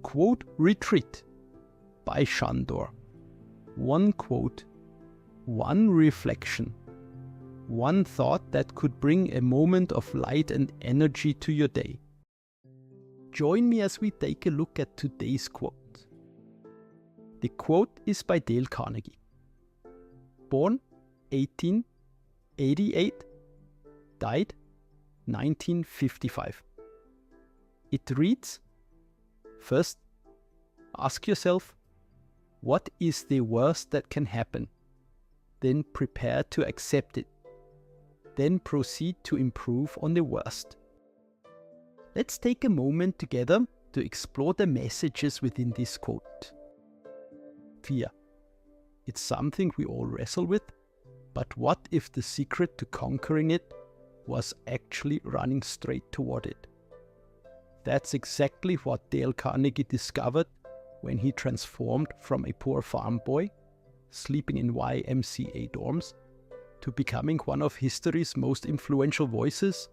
Quote Retreat by Sandor. One quote, one reflection, one thought that could bring a moment of light and energy to your day. Join me as we take a look at today's quote. The quote is by Dale Carnegie. Born 1888, died 1955. It reads, first, ask yourself, what is the worst that can happen? Then prepare to accept it. Then proceed to improve on the worst. Let's take a moment together to explore the messages within this quote. Fear. It's something we all wrestle with, but what if the secret to conquering it was actually running straight toward it? That's exactly what Dale Carnegie discovered when he transformed from a poor farm boy, sleeping in YMCA dorms, to becoming one of history's most influential voices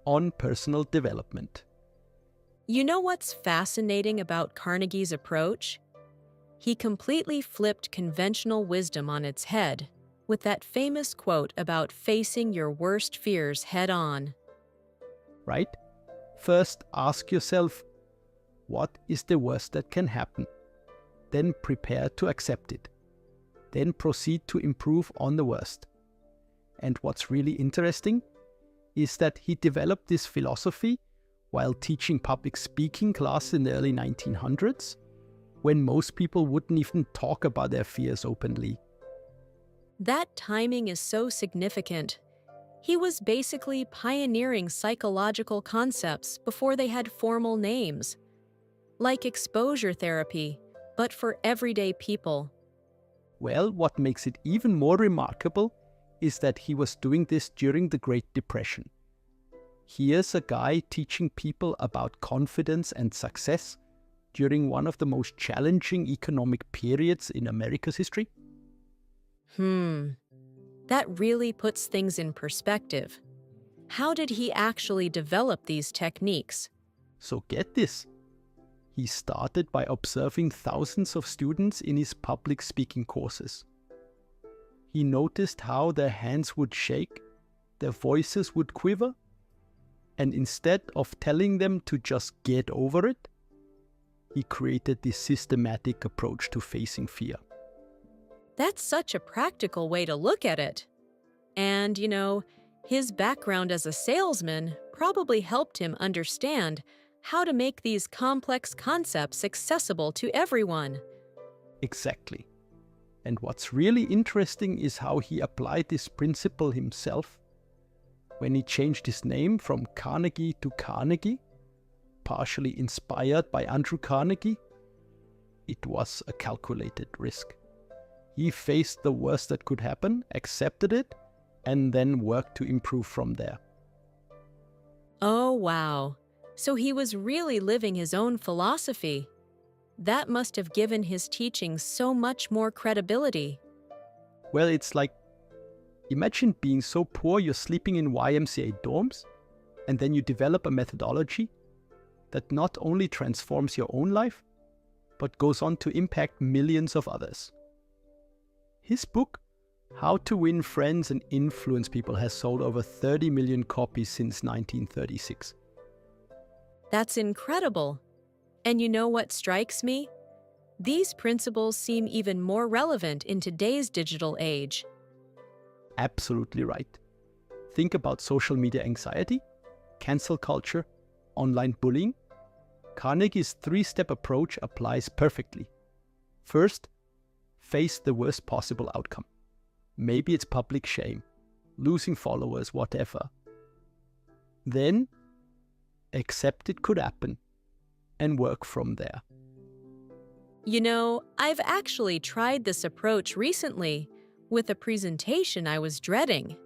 on personal development. You know what's fascinating about Carnegie's approach? He completely flipped conventional wisdom on its head with that famous quote about facing your worst fears head on. Right? First, ask yourself, what is the worst that can happen? Then prepare to accept it. Then proceed to improve on the worst. And what's really interesting is that he developed this philosophy while teaching public speaking class in the early 1900s, when most people wouldn't even talk about their fears openly. That timing is so significant. He was basically pioneering psychological concepts before they had formal names, like exposure therapy, but for everyday people. Well, what makes it even more remarkable is that he was doing this during the Great Depression. Here's a guy teaching people about confidence and success during one of the most challenging economic periods in America's history. That really puts things in perspective. How did he actually develop these techniques? So get this. He started by observing thousands of students in his public speaking courses. He noticed how their hands would shake, their voices would quiver, and instead of telling them to just get over it, he created this systematic approach to facing fear. That's such a practical way to look at it. And, his background as a salesman probably helped him understand how to make these complex concepts accessible to everyone. Exactly. And what's really interesting is how he applied this principle himself when he changed his name from Carnegie to Carnegie, partially inspired by Andrew Carnegie. It was a calculated risk. He faced the worst that could happen, accepted it, and then worked to improve from there. Oh, wow. So he was really living his own philosophy. That must have given his teaching so much more credibility. Well, it's like, imagine being so poor you're sleeping in YMCA dorms, and then you develop a methodology that not only transforms your own life, but goes on to impact millions of others. His book, How to Win Friends and Influence People, has sold over 30 million copies since 1936. That's incredible. And you know what strikes me? These principles seem even more relevant in today's digital age. Absolutely right. Think about social media anxiety, cancel culture, online bullying. Carnegie's three-step approach applies perfectly. First, face the worst possible outcome. Maybe it's public shame, losing followers, whatever. Then, accept it could happen and work from there. I've actually tried this approach recently with a presentation I was dreading.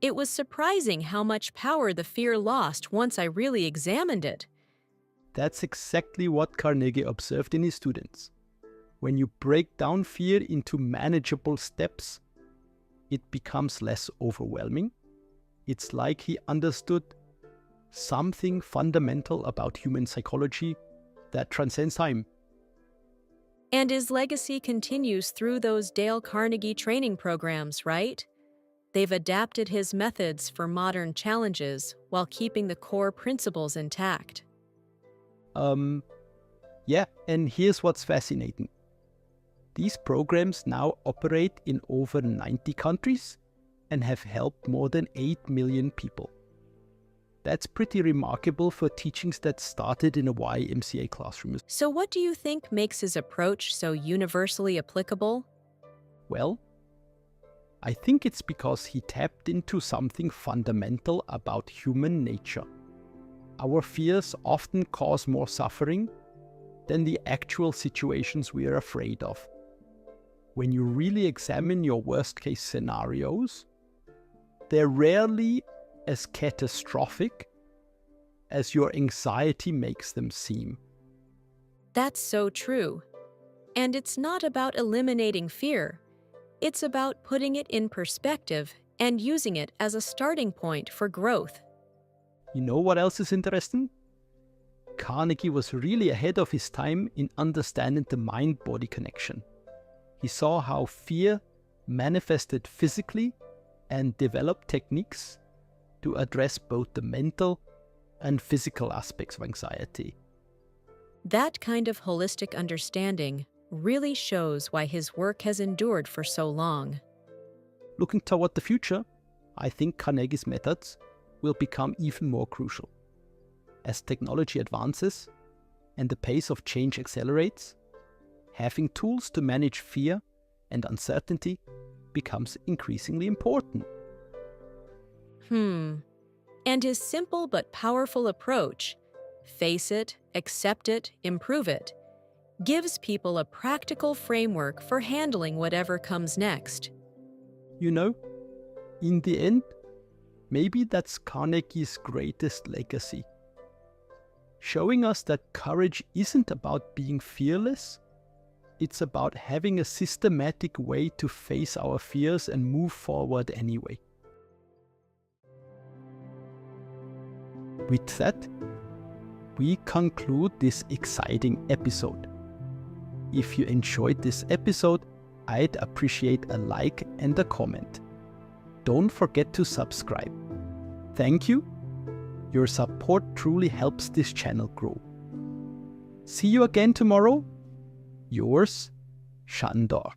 It was surprising how much power the fear lost once I really examined it. That's exactly what Carnegie observed in his students. When you break down fear into manageable steps, it becomes less overwhelming. It's like he understood something fundamental about human psychology that transcends time. And his legacy continues through those Dale Carnegie training programs, right? They've adapted his methods for modern challenges while keeping the core principles intact. Yeah, and here's what's fascinating. These programs now operate in over 90 countries and have helped more than 8 million people. That's pretty remarkable for teachings that started in a YMCA classroom. So, what do you think makes his approach so universally applicable? Well, I think it's because he tapped into something fundamental about human nature. Our fears often cause more suffering than the actual situations we are afraid of. When you really examine your worst-case scenarios, they're rarely as catastrophic as your anxiety makes them seem. That's so true. And it's not about eliminating fear. It's about putting it in perspective and using it as a starting point for growth. You know what else is interesting? Carnegie was really ahead of his time in understanding the mind-body connection. He saw how fear manifested physically and developed techniques to address both the mental and physical aspects of anxiety. That kind of holistic understanding really shows why his work has endured for so long. Looking toward the future, I think Carnegie's methods will become even more crucial. As technology advances and the pace of change accelerates, having tools to manage fear and uncertainty becomes increasingly important. And his simple but powerful approach, face it, accept it, improve it, gives people a practical framework for handling whatever comes next. You know, in the end, maybe that's Carnegie's greatest legacy. Showing us that courage isn't about being fearless, it's about having a systematic way to face our fears and move forward anyway. With that, we conclude this exciting episode. If you enjoyed this episode, I'd appreciate a like and a comment. Don't forget to subscribe. Thank you. Your support truly helps this channel grow. See you again tomorrow. Yours, Sandor.